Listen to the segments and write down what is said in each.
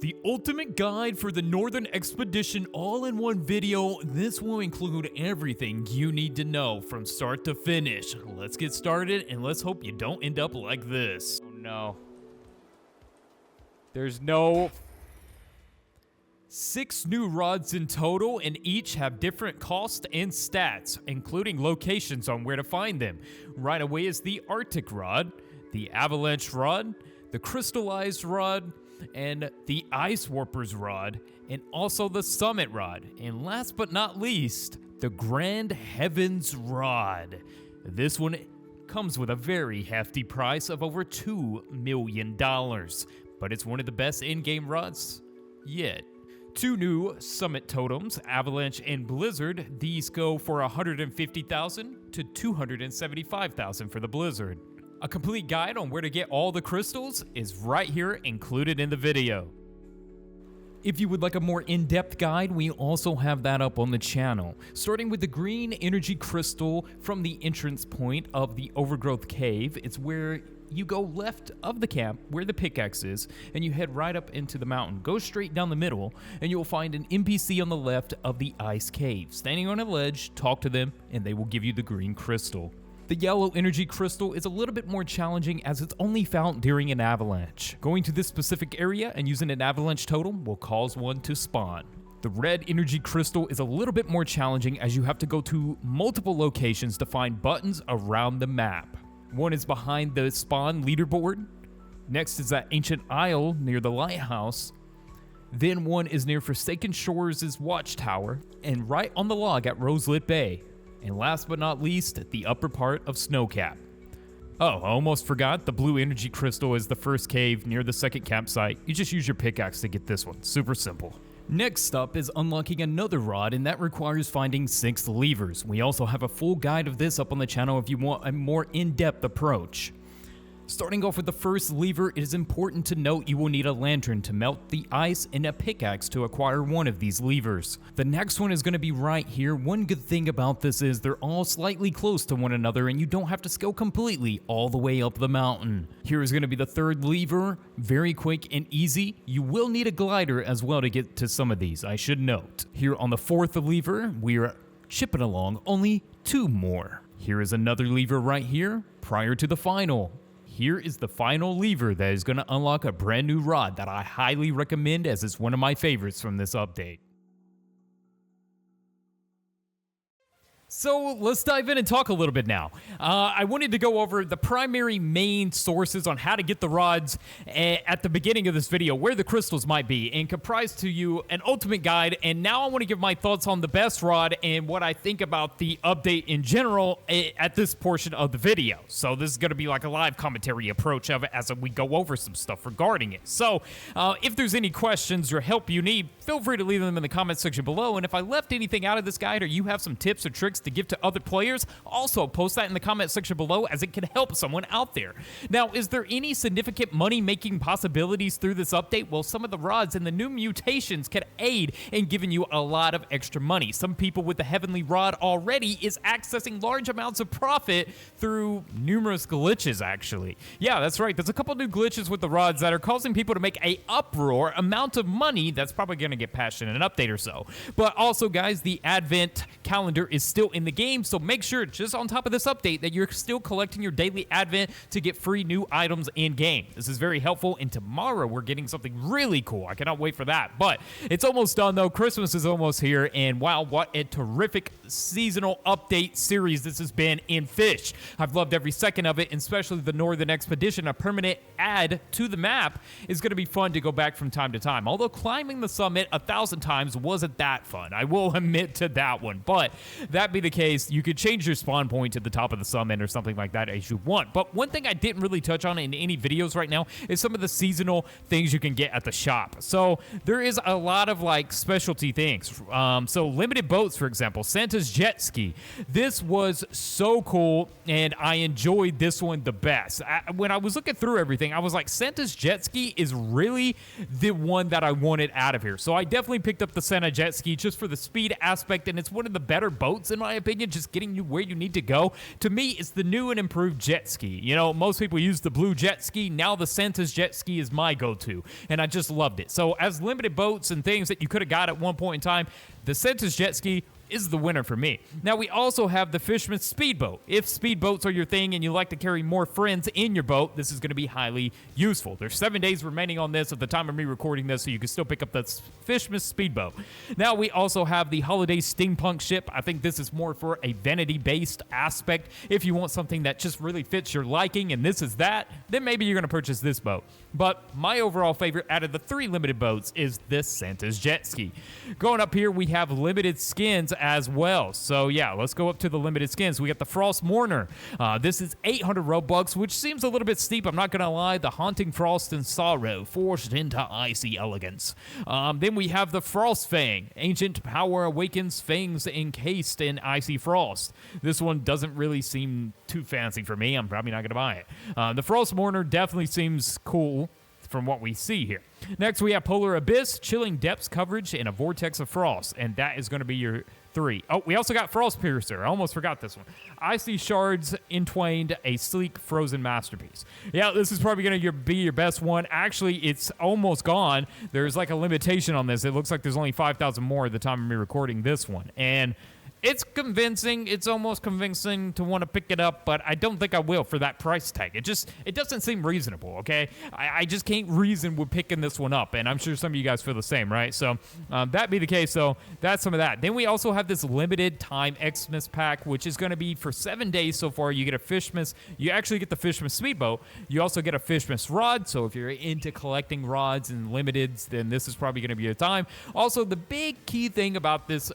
The ultimate guide for the Northern Expedition all in one video. This will include everything you need to know from start to finish. Let's get started and let's hope you don't end up like this. Oh no. There's no... 6 new rods in total, and each have different costs and stats, including locations on where to find them. Right away is the Arctic rod, the Avalanche rod, the Crystallized rod, and the Ice Warper's rod, and also the Summit rod. And last but not least, the Grand Heavens rod. This one comes with a very hefty price of over $2 million, but it's one of the best in-game rods yet. 2 new Summit totems, Avalanche and Blizzard. These go for $150,000 to $275,000 for the Blizzard. A complete guide on where to get all the crystals is right here included in the video. If you would like a more in-depth guide, we also have that up on the channel. Starting with the green energy crystal from the entrance point of the Overgrowth Cave, it's where you go left of the camp where the pickaxe is, and you head right up into the mountain. Go straight down the middle, and you'll find an NPC on the left of the Ice Cave. Standing on a ledge, talk to them, and they will give you the green crystal. The yellow energy crystal is a little bit more challenging as it's only found during an avalanche. Going to this specific area and using an avalanche totem will cause one to spawn. The red energy crystal is a little bit more challenging as you have to go to multiple locations to find buttons around the map. One is behind the spawn leaderboard. Next is that ancient isle near the lighthouse. Then one is near Forsaken Shores' watchtower, and right on the log at Roselit Bay. And last but not least, the upper part of Snowcap. Oh, I almost forgot, the blue energy crystal is the first cave near the second campsite. You just use your pickaxe to get this one, super simple. Next up is unlocking another rod, and that requires finding 6 levers. We also have a full guide of this up on the channel if you want a more in-depth approach. Starting off with the first lever, it is important to note you will need a lantern to melt the ice and a pickaxe to acquire one of these levers. The next one is going to be right here. One good thing about this is they're all slightly close to one another and you don't have to scale completely all the way up the mountain. Here is going to be the third lever, very quick and easy. You will need a glider as well to get to some of these, I should note. Here on the fourth lever, we're chipping along, only 2 more. Here is another lever right here prior to the final. Here is the final lever that is going to unlock a brand new rod that I highly recommend as it's one of my favorites from this update. So let's dive in and talk a little bit now. I wanted to go over the primary main sources on how to get the rods at the beginning of this video, where the crystals might be, and comprise to you an ultimate guide. And now I want to give my thoughts on the best rod and what I think about the update in general at this portion of the video. So this is going to be like a live commentary approach of it as we go over some stuff regarding it. So if there's any questions or help you need, feel free to leave them in the comment section below. And if I left anything out of this guide or you have some tips or tricks to give to other players, also post that in the comment section below as it can help someone out there. Now, is there any significant money-making possibilities through this update? Well, some of the rods and the new mutations can aid in giving you a lot of extra money. Some people with the Heavenly Rod already is accessing large amounts of profit through numerous glitches, actually. Yeah, that's right. There's a couple new glitches with the rods that are causing people to make a uproar amount of money that's probably going to get patched in an update or so. But also, guys, the Advent calendar is still in the game, so make sure just on top of this update that you're still collecting your daily Advent to get free new items in game. This is very helpful, and tomorrow we're getting something really cool. I cannot wait for that. But it's almost done though. Christmas is almost here, and wow, what a terrific seasonal update series this has been in Fish. I've loved every second of it, and especially the Northern Expedition, a permanent add to the map, is going to be fun to go back from time to time. Although climbing the summit 1,000 times wasn't that fun, I will admit to that one. But that be the case, you could change your spawn point to the top of the summit or something like that as you want. But one thing I didn't really touch on in any videos right now is some of the seasonal things you can get at the shop. So there is a lot of like specialty things. So limited boats, for example, Santa's jet ski. This was so cool, and I enjoyed this one the best. When I was looking through everything, I was like, Santa's jet ski is really the one that I wanted out of here. So I definitely picked up the Santa jet ski just for the speed aspect, and it's one of the better boats in my my opinion, just getting you where you need to go. To me, it's the new and improved jet ski. You know, most people use the blue jet ski. Now the Santa's jet ski is my go-to, and I just loved it. So as limited boats and things that you could have got at one point in time, the Santa's jet ski is the winner for me. Now, we also have the Fisherman's Speedboat. If speedboats are your thing and you like to carry more friends in your boat, this is going to be highly useful. There's 7 days remaining on this at the time of me recording this, so you can still pick up the Fisherman's Speedboat. Now, we also have the Holiday Steampunk Ship. I think this is more for a vanity-based aspect. If you want something that just really fits your liking, and this is that, then maybe you're going to purchase this boat. But my overall favorite out of the 3 limited boats is this Santa's jet ski. Going up here, we have limited skins as well. So yeah, let's go up to the limited skins. We got the Frost Mourner. This is 800 Robux, which seems a little bit steep. I'm not going to lie. The Haunting Frost and Sorrow, forged into icy elegance. Then we have the Frost Fang. Ancient power awakens, fangs encased in icy frost. This one doesn't really seem too fancy for me. I'm probably not going to buy it. The Frost Mourner definitely seems cool from what we see here. Next, we have Polar Abyss, chilling depths coverage in a vortex of frost, and that is going to be your 3. Oh, we also got Frost Piercer. I almost forgot this one. Icy shards entwined, a sleek frozen masterpiece. Yeah, this is probably going to be your best one. Actually, it's almost gone. There's like a limitation on this. It looks like there's only 5,000 more at the time of me recording this one, and it's convincing. It's almost convincing to want to pick it up, but I don't think I will for that price tag. It doesn't seem reasonable, okay? I just can't reason with picking this one up, and I'm sure some of you guys feel the same, right? So that be the case, so that's some of that. Then we also have this limited time Xmas pack, which is going to be for 7 days so far. You get a Fishmas. You actually get the Fishmas Speedboat. You also get a Fishmas Rod, so if you're into collecting rods and limiteds, then this is probably going to be your time. Also, the big key thing about this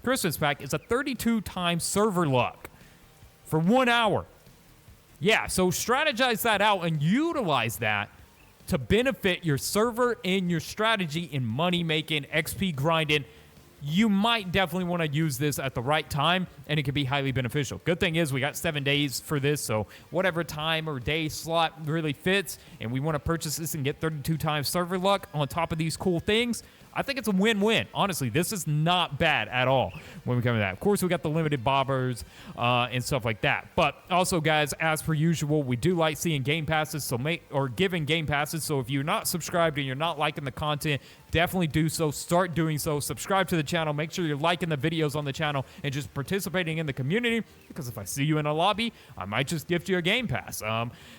Christmas pack is a 32 times server luck for 1 hour. Yeah, so strategize that out and utilize that to benefit your server and your strategy in money making, XP grinding. You might definitely want to use this at the right time, and it can be highly beneficial. Good thing is we got 7 days for this, so whatever time or day slot really fits, and we want to purchase this and get 32 times server luck on top of these cool things, I think it's a win-win. Honestly, this is not bad at all when we come to that. Of course, we got the limited bobbers and stuff like that. But also, guys, as per usual, we do like seeing game passes, giving game passes. So if you're not subscribed and you're not liking the content, definitely do so. Start doing so. Subscribe to the channel. Make sure you're liking the videos on the channel and just participating in the community, because if I see you in a lobby, I might just gift you a game pass.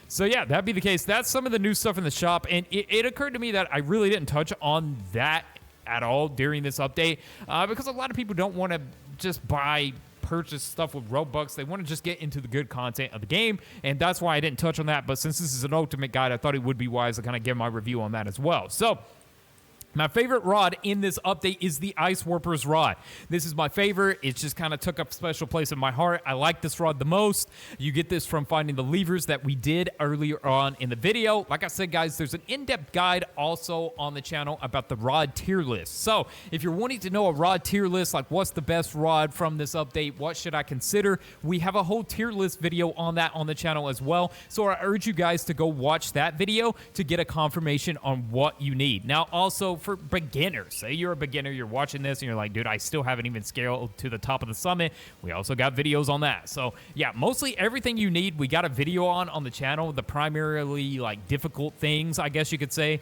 So yeah, that'd be the case. That's some of the new stuff in the shop, and it occurred to me that I really didn't touch on that at all during this update, because a lot of people don't want to just purchase stuff with Robux. They want to just get into the good content of the game, and that's why I didn't touch on that. But since this is an ultimate guide, I thought it would be wise to kind of give my review on that as well. So my favorite rod in this update is the Ice Warper's rod. This is my favorite. It just kind of took up a special place in my heart. I like this rod the most. You get this from finding the levers that we did earlier on in the video. Like I said, guys, there's an in-depth guide also on the channel about the rod tier list. So if you're wanting to know a rod tier list, like what's the best rod from this update, what should I consider, we have a whole tier list video on that on the channel as well. So I urge you guys to go watch that video to get a confirmation on what you need. Now, also, for beginners, say you're a beginner, you're watching this and you're like, dude, I still haven't even scaled to the top of the summit. We also got videos on that. So yeah, mostly everything you need, we got a video on the channel, the primarily like difficult things, I guess you could say,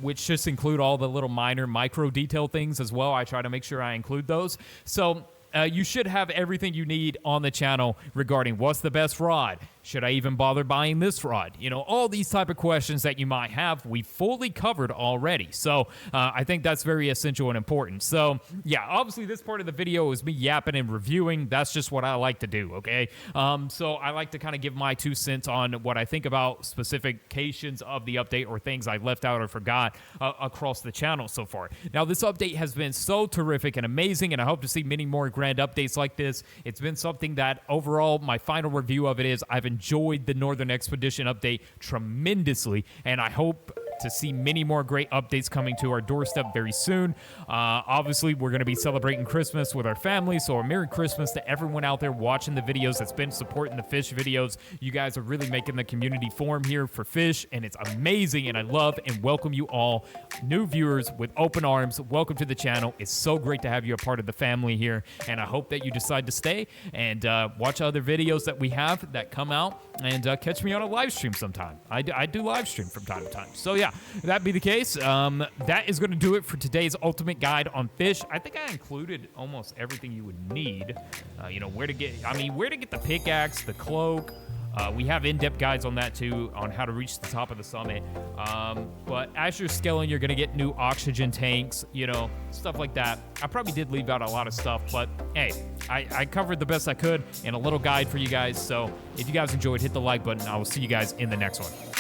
which just include all the little minor micro detail things as well. I try to make sure I include those. So you should have everything you need on the channel regarding what's the best rod. Should I even bother buying this rod? You know, all these type of questions that you might have, we fully covered already. So I think that's very essential and important. So yeah, obviously this part of the video is me yapping and reviewing. That's just what I like to do, okay? So I like to kind of give my 2 cents on what I think about specifications of the update or things I left out or forgot across the channel so far. Now, this update has been so terrific and amazing, and I hope to see many more grand updates like this. It's been something that overall, my final review of it is I've enjoyed the Northern Expedition update tremendously, and I hope to see many more great updates coming to our doorstep very soon. Obviously, we're going to be celebrating Christmas with our family, so a Merry Christmas to everyone out there watching the videos that's been supporting the Fish videos. You guys are really making the community form here for Fish, and it's amazing, and I love and welcome you all, new viewers, with open arms. Welcome to the channel. It's so great to have you a part of the family here, and I hope that you decide to stay and watch other videos that we have that come out, and catch me on a live stream sometime. I do live stream from time to time. So yeah, that be the case. That is going to do it for today's ultimate guide on Fish. I think I included almost everything you would need. You know, where to get the pickaxe, the cloak. We have in-depth guides on that too, on how to reach the top of the summit. But as you're scaling, you're gonna get new oxygen tanks, you know, stuff like that. I probably did leave out a lot of stuff, but hey, I covered the best I could in a little guide for you guys. So if you guys enjoyed, hit the like button. I will see you guys in the next one.